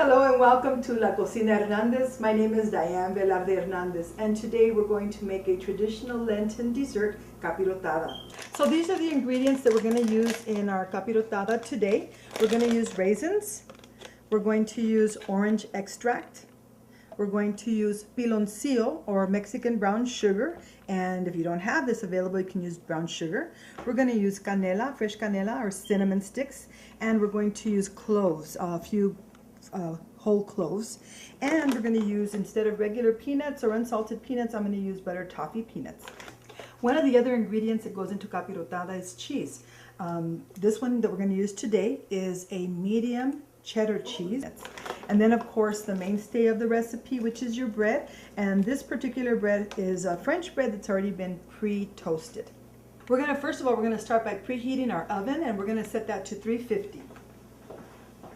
Hello and welcome to La Cocina Hernández. My name is Diane Velarde Hernández, and today we're going to make a traditional Lenten dessert, Capirotada. So these are the ingredients that we're going to use in our Capirotada today. We're going to use raisins, we're going to use orange extract, we're going to use piloncillo or Mexican brown sugar, and if you don't have this available, you can use brown sugar. We're going to use canela, fresh canela or cinnamon sticks, and we're going to use cloves, a few whole cloves, and we're going to use, instead of regular peanuts or unsalted peanuts, I'm going to use butter toffee peanuts. One of the other ingredients that goes into capirotada is cheese. This one that we're going to use today is a medium cheddar cheese, and then of course the mainstay of the recipe, which is your bread, and this particular bread is a French bread that's already been pre-toasted. We're going to, first of all, we're going to start by preheating our oven, and we're going to set that to 350.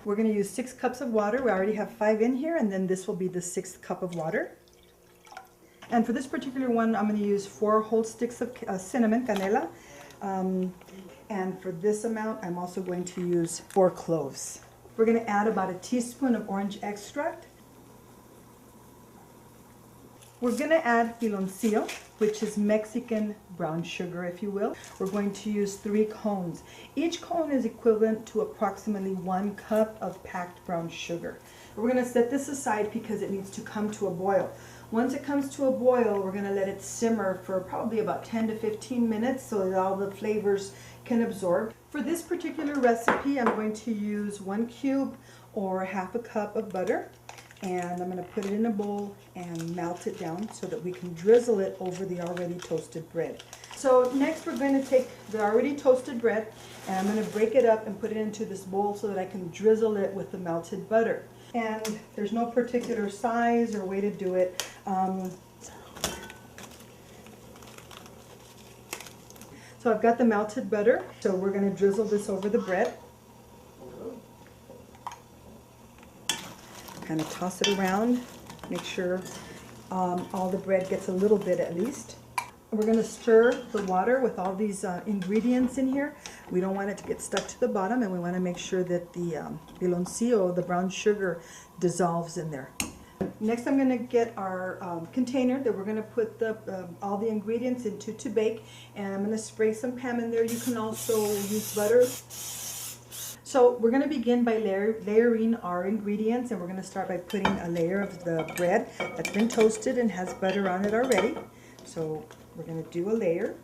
We're going to use 6 cups of water. We already have 5 in here, and then this will be the 6th cup of water. And for this particular one, I'm going to use 4 whole sticks of cinnamon, canela. And for this amount, I'm also going to use 4 cloves. We're going to add about a teaspoon of orange extract. We're going to add piloncillo, which is Mexican brown sugar, if you will. We're going to use 3 cones. Each cone is equivalent to approximately 1 cup of packed brown sugar. We're going to set this aside because it needs to come to a boil. Once it comes to a boil, we're going to let it simmer for probably about 10 to 15 minutes so that all the flavors can absorb. For this particular recipe, I'm going to use 1 cube or half a cup of butter. And I'm going to put it in a bowl and melt it down so that we can drizzle it over the already toasted bread. So next we're going to take the already toasted bread, and I'm going to break it up and put it into this bowl so that I can drizzle it with the melted butter. And there's no particular size or way to do it. So I've got the melted butter, so we're going to drizzle this over the bread. Kind of toss it around, make sure all the bread gets a little bit at least. We're going to stir the water with all these ingredients in here. We don't want it to get stuck to the bottom, and we want to make sure that the piloncillo, the brown sugar, dissolves in there. Next, I'm going to get our container that we're going to put all the ingredients into to bake, and I'm going to spray some Pam in there. You can also use butter. So we're going to begin by layering our ingredients, and we're going to start by putting a layer of the bread that's been toasted and has butter on it already. So we're going to do a layer.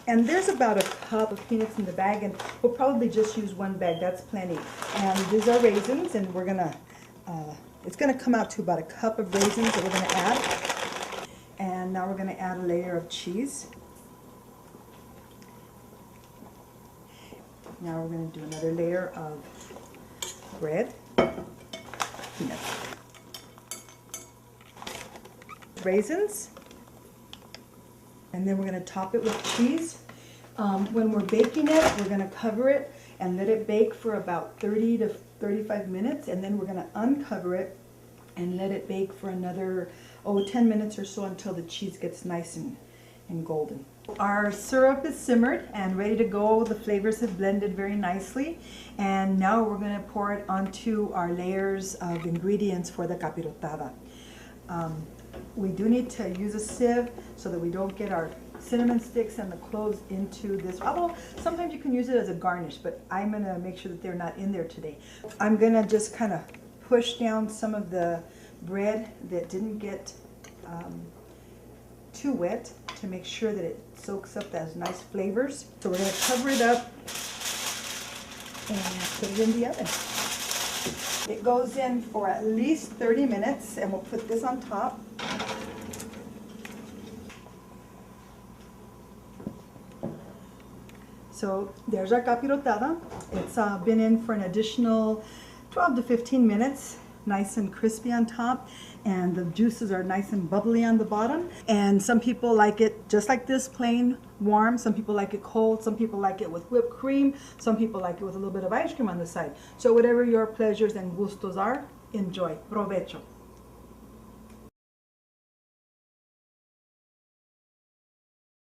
And there's about a cup of peanuts in the bag, and we'll probably just use 1 bag. That's plenty. And these are raisins, and we're going to, it's going to come out to about a cup of raisins that we're going to add. And now we're going to add a layer of cheese. Now we're going to do another layer of bread, peanuts, raisins, and then we're going to top it with cheese. When we're baking it, we're going to cover it and let it bake for about 30 to 35 minutes, and then we're going to uncover it and let it bake for another 10 minutes or so until the cheese gets nice and golden. Our syrup is simmered and ready to go. The flavors have blended very nicely, and now we're going to pour it onto our layers of ingredients for the capirotada. We do need to use a sieve so that we don't get our cinnamon sticks and the cloves into this. Although sometimes you can use it as a garnish, but I'm going to make sure that they're not in there today. I'm going to just kind of push down some of the bread that didn't get too wet to make sure that it soaks up those nice flavors. So we're going to cover it up and put it in the oven. It goes in for at least 30 minutes, and we'll put this on top. So there's our capirotada. It's been in for an additional 12 to 15 minutes. Nice and crispy on top, and the juices are nice and bubbly on the bottom. And some people like it just like this, plain warm. Some people like it cold. Some people like it with whipped cream. Some people like it with a little bit of ice cream on the side. So whatever your pleasures and gustos are, enjoy. Provecho.